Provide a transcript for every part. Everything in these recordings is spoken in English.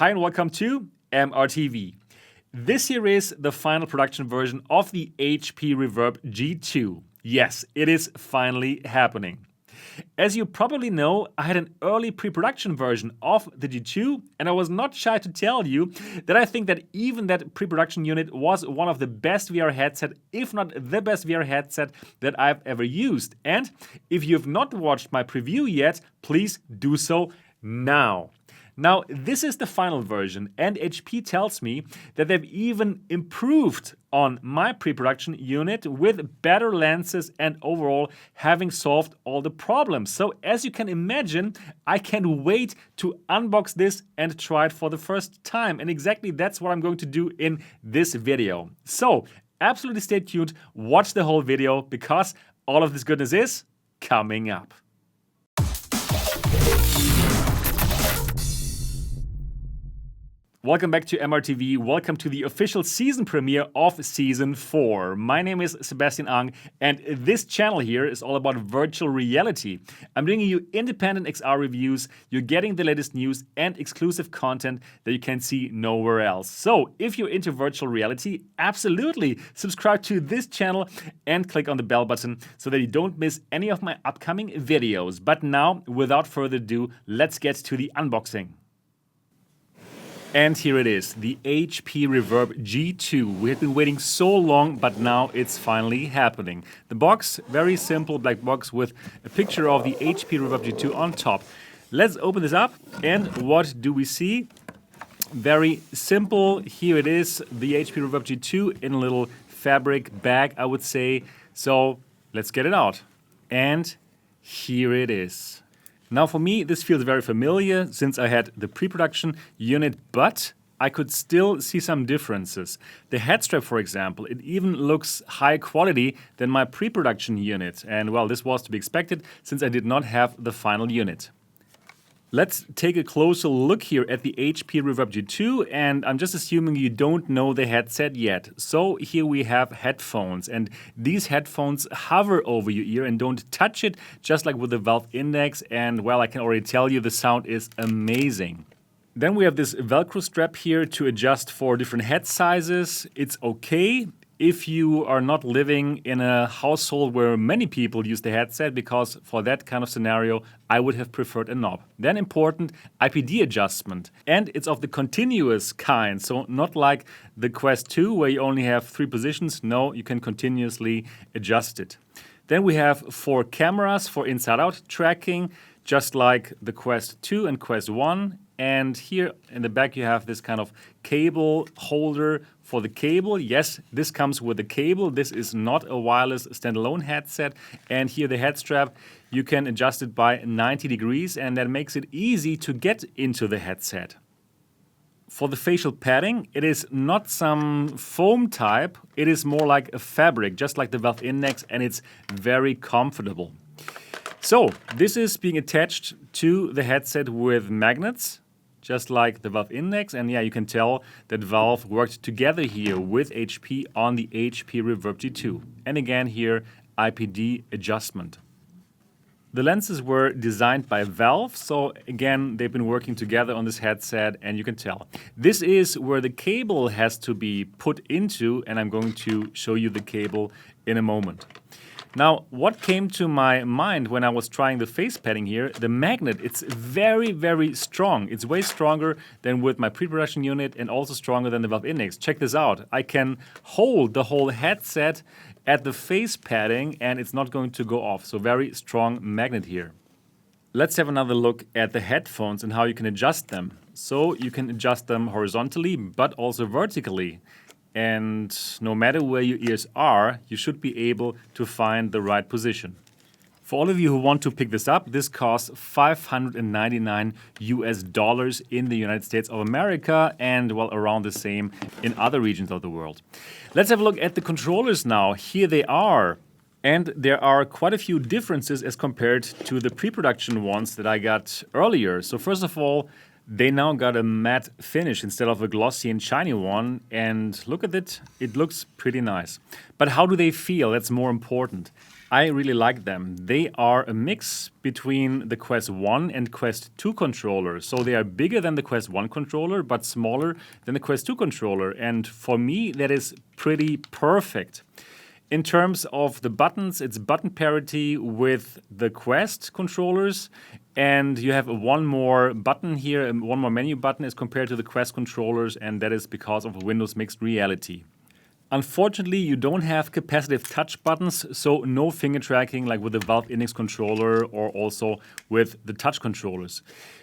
Hi and welcome to MRTV. This here is the final production version of the HP Reverb G2. Yes, it is finally happening. As you probably know, I had an early pre-production version of the G2, and I was not shy to tell you that I think that even that pre-production unit was one of the best VR headset, if not the best VR headset that I've ever used. And if you've not watched my preview yet, please do so now. Now, this is the final version, and HP tells me that they've even improved on my pre-production unit with better lenses and overall having solved all the problems. So as you can imagine, I can't wait to unbox this and try it for the first time. And exactly that's what I'm going to do in this video. So absolutely stay tuned, watch the whole video because all of this goodness is coming up. Welcome back to MRTV. Welcome to the official season premiere of Season 4. My name is Sebastian Ang, and this channel here is all about virtual reality. I'm bringing you independent XR reviews, you're getting the latest news and exclusive content that you can see nowhere else. So if you're into virtual reality, absolutely subscribe to this channel and click on the bell button so that you don't miss any of my upcoming videos. But now, without further ado, let's get to the unboxing. And here it is, the HP Reverb G2. We have been waiting so long, but now it's finally happening. The box, very simple black box with a picture of the HP Reverb G2 on top. Let's open this up, and what do we see? Very simple. Here it is, the HP Reverb G2 in a little fabric bag, I would say. So let's get it out. And here it is. Now for me, this feels very familiar since I had the pre-production unit, but I could still see some differences. The head strap, for example, it even looks higher quality than my pre-production unit. And well, this was to be expected since I did not have the final unit. Let's take a closer look here at the HP Reverb G2, and I'm just assuming you don't know the headset yet. So here we have headphones, and these headphones hover over your ear and don't touch it, just like with the Valve Index, and well, I can already tell you the sound is amazing. Then we have this Velcro strap here to adjust for different head sizes. It's okay if you are not living in a household where many people use the headset, because for that kind of scenario, I would have preferred a knob. Then important, IPD adjustment. And it's of the continuous kind, so not like the Quest 2 where you only have 3 positions. No, you can continuously adjust it. Then we have 4 cameras for inside-out tracking, just like the Quest 2 and Quest 1. And here in the back you have this kind of cable holder for the cable. Yes, this comes with a cable. This is not a wireless standalone headset. And here the head strap, you can adjust it by 90 degrees and that makes it easy to get into the headset. For the facial padding, it is not some foam type. It is more like a fabric, just like the Valve Index, and it's very comfortable. So this is being attached to the headset with magnets, just like the Valve Index, and yeah, you can tell that Valve worked together here with HP on the HP Reverb G2. And again here, IPD adjustment. The lenses were designed by Valve, so again, they've been working together on this headset, and you can tell. This is where the cable has to be put into, and I'm going to show you the cable in a moment. Now, what came to my mind when I was trying the face padding here, the magnet, it's very, very strong. It's way stronger than with my pre-production unit and also stronger than the Valve Index. Check this out. I can hold the whole headset at the face padding and it's not going to go off. So very strong magnet here. Let's have another look at the headphones and how you can adjust them. So you can adjust them horizontally, but also vertically. And no matter where your ears are, you should be able to find the right position. For all of you who want to pick this up, this costs $599 US in the United States of America and well around the same in other regions of the world. Let's have a look at the controllers now. Here they are. And there are quite a few differences as compared to the pre-production ones that I got earlier. So first of all, they now got a matte finish instead of a glossy and shiny one, and look at it, it looks pretty nice. But how do they feel? That's more important. I really like them. They are a mix between the Quest 1 and Quest 2 controller. So they are bigger than the Quest 1 controller, but smaller than the Quest 2 controller. And for me, that is pretty perfect. In terms of the buttons, it's button parity with the Quest controllers. And you have one more button here, and one more menu button as compared to the Quest controllers. And that is because of Windows Mixed Reality. Unfortunately, you don't have capacitive touch buttons, so no finger tracking like with the Valve Index controller or also with the touch controllers.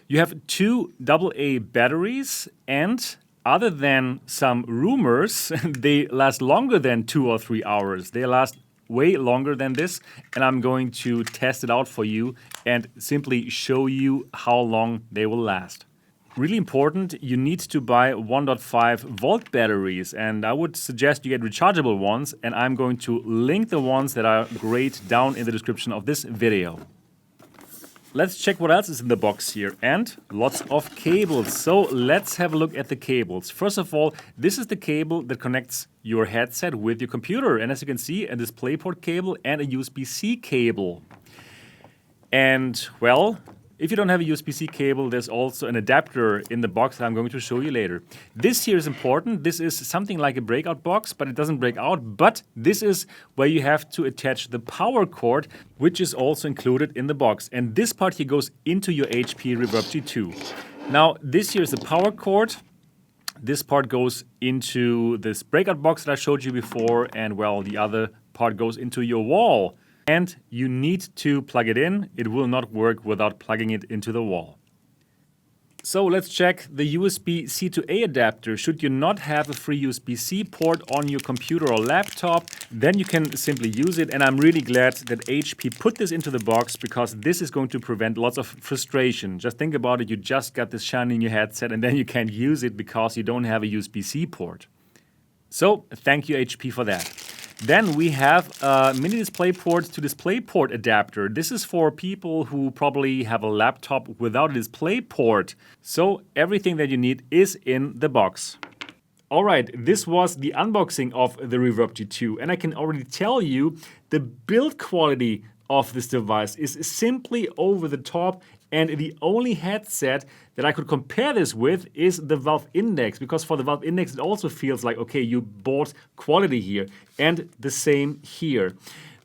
You have 2 AA batteries, and other than some rumors, they last longer than 2 or 3 hours. They last way longer than this, and I'm going to test it out for you and simply show you how long they will last. Really important, you need to buy 1.5 volt batteries, and I would suggest you get rechargeable ones, and I'm going to link the ones that are great down in the description of this video. Let's check what else is in the box here, and lots of cables. So let's have a look at the cables. First of all, this is the cable that connects your headset with your computer, and as you can see, a DisplayPort cable and a USB-C cable. And well, if you don't have a USB-C cable, there's also an adapter in the box that I'm going to show you later. This here is important. This is something like a breakout box, but it doesn't break out. But this is where you have to attach the power cord, which is also included in the box. And this part here goes into your HP Reverb G2. Now, this here is the power cord. This part goes into this breakout box that I showed you before. And well, the other part goes into your wall. And you need to plug it in. It will not work without plugging it into the wall. So let's check the USB-C to A adapter. Should you not have a free USB-C port on your computer or laptop, then you can simply use it. And I'm really glad that HP put this into the box, because this is going to prevent lots of frustration. Just think about it. You just got this shiny in your headset and then you can't use it because you don't have a USB-C port. So thank you, HP, for that. Then we have a mini DisplayPort to DisplayPort adapter. This is for people who probably have a laptop without a DisplayPort. So everything that you need is in the box. All right, this was the unboxing of the Reverb G2, and I can already tell you the build quality of this device is simply over the top. And the only headset that I could compare this with is the Valve Index, because for the Valve Index it also feels like, okay, you bought quality here, and the same here.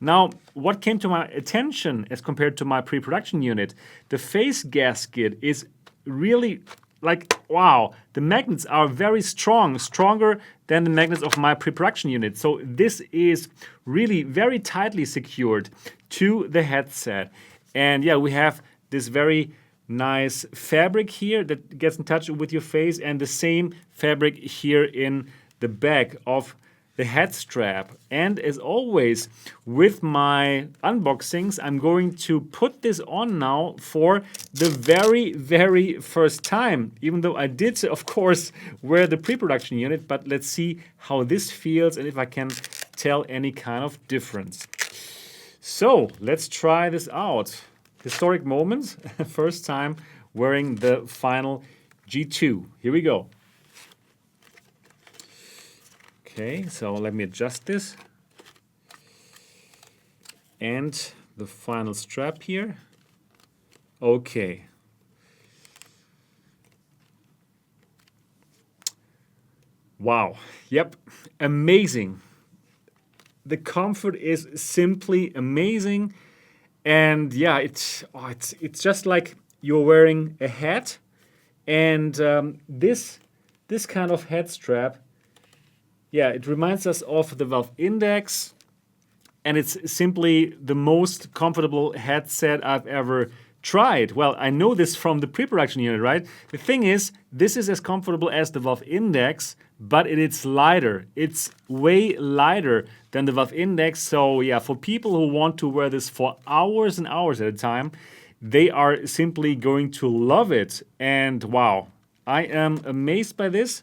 Now, what came to my attention as compared to my pre-production unit, the face gasket is really like, wow, the magnets are very strong, stronger than the magnets of my pre-production unit. So this is really very tightly secured to the headset. And yeah, we have this very nice fabric here that gets in touch with your face, and the same fabric here in the back of the head strap. And as always with my unboxings, I'm going to put this on now for the very, very first time, even though I did, of course, wear the pre-production unit. But let's see how this feels and if I can tell any kind of difference. So let's try this out. Historic moment, first time wearing the final G2. Here we go. Okay, so let me adjust this. And the final strap here. Okay. Wow, yep, amazing. The comfort is simply amazing. And yeah, it's just like you're wearing a hat, and this kind of head strap, yeah, it reminds us of the Valve Index, and it's simply the most comfortable headset I've ever tried. Well, I know this from the pre-production unit, right? The thing is, this is as comfortable as the Valve Index, but it's lighter. It's way lighter than the Valve Index. So yeah, for people who want to wear this for hours and hours at a time, they are simply going to love it. And wow, I am amazed by this.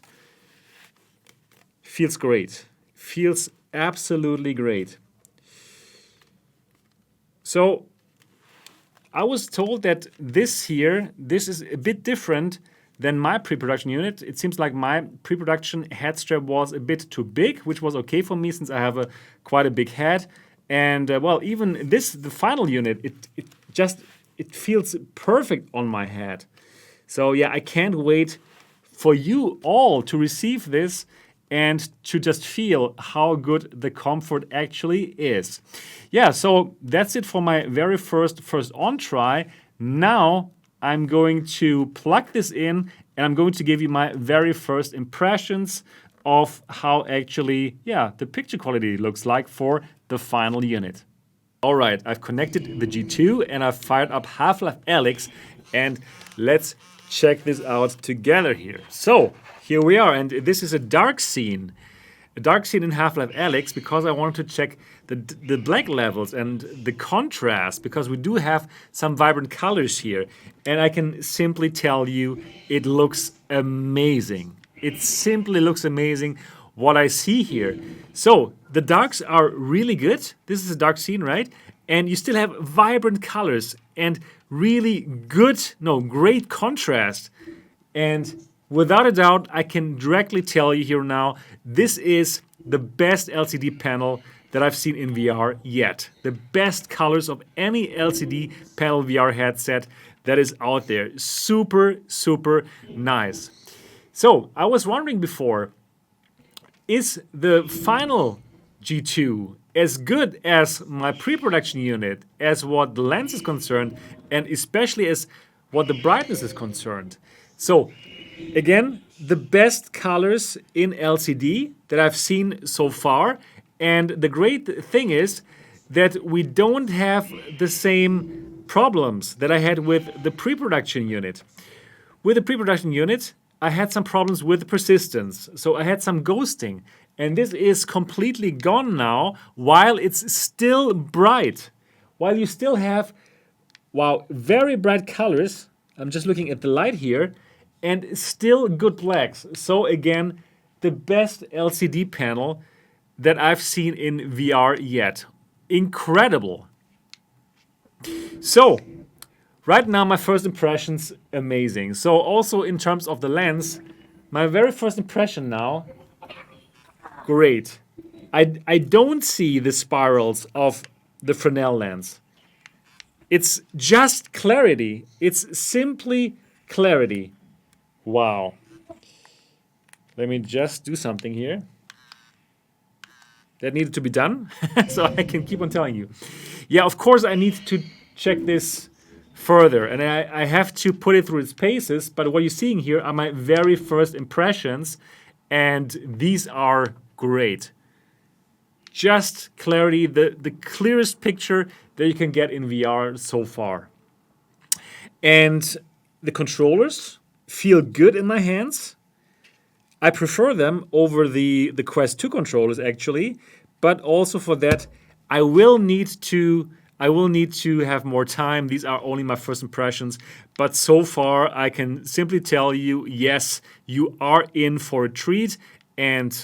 Feels great. Feels absolutely great. So I was told that this is a bit different than my pre-production unit. It seems like my pre-production head strap was a bit too big, which was okay for me since I have quite a big head. And well, even this, the final unit, it feels perfect on my head. So yeah, I can't wait for you all to receive this and to just feel how good the comfort actually is. Yeah, so that's it for my very first on try. Now I'm going to plug this in and I'm going to give you my very first impressions of how actually, yeah, the picture quality looks like for the final unit. All right, I've connected the G2 and I've fired up Half-Life Alyx, and let's check this out together here. So here we are, and this is a dark scene in Half-Life Alyx, because I wanted to check the black levels and the contrast, because we do have some vibrant colors here, and I can simply tell you it looks amazing. It simply looks amazing what I see here. So the darks are really good. This is a dark scene, right? And you still have vibrant colors and really great contrast. And without a doubt, I can directly tell you here now, this is the best LCD panel that I've seen in VR yet. The best colors of any LCD panel VR headset that is out there. Super, super nice. So I was wondering before, is the final G2 as good as my pre-production unit, as what the lens is concerned, and especially as what the brightness is concerned? So again, the best colors in LCD that I've seen so far. And the great thing is that we don't have the same problems that I had with the pre-production unit. With the pre-production unit, I had some problems with persistence. So I had some ghosting. And this is completely gone now, while it's still bright. While you still have, wow, very bright colors. I'm just looking at the light here. And still good blacks. So again, the best LCD panel that I've seen in VR yet. Incredible. So right now, my first impressions, amazing. So also in terms of the lens, my very first impression now, great. I don't see the spirals of the Fresnel lens. It's just clarity. It's simply clarity. Wow. Let me just do something here. That needed to be done, so I can keep on telling you. Yeah, of course I need to check this further, and I have to put it through its paces, but what you're seeing here are my very first impressions, and these are great. Just clarity, the clearest picture that you can get in VR so far. And the controllers feel good in my hands. I prefer them over the Quest 2 controllers actually, but also for that I will need to have more time. These are only my first impressions, but so far I can simply tell you, yes, you are in for a treat, and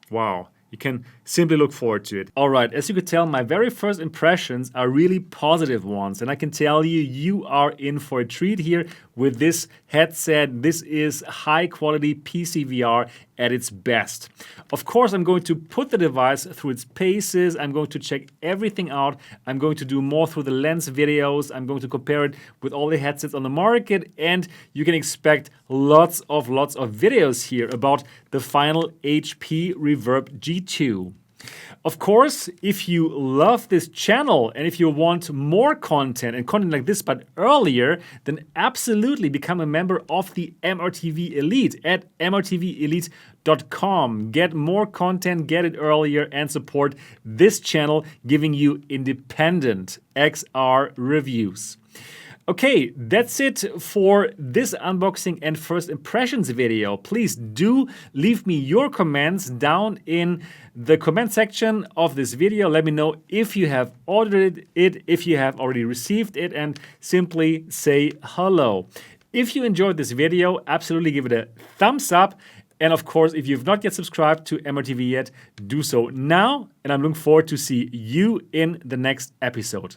wow, you can simply look forward to it. All right, as you could tell, my very first impressions are really positive ones, and I can tell you, you are in for a treat here with this headset. This is high quality PC VR at its best. Of course, I'm going to put the device through its paces. I'm going to check everything out. I'm going to do more through the lens videos. I'm going to compare it with all the headsets on the market, and you can expect lots of videos here about the final HP Reverb G2. Of course, if you love this channel and if you want more content and content like this but earlier, then absolutely become a member of the MRTV Elite at mrtvelite.com. Get more content, get it earlier, and support this channel, giving you independent XR reviews. Okay, that's it for this unboxing and first impressions video. Please do leave me your comments down in the comment section of this video. Let me know if you have ordered it, if you have already received it, and simply say hello. If you enjoyed this video, absolutely give it a thumbs up. And of course, if you've not yet subscribed to MRTV yet, do so now. And I'm looking forward to see you in the next episode.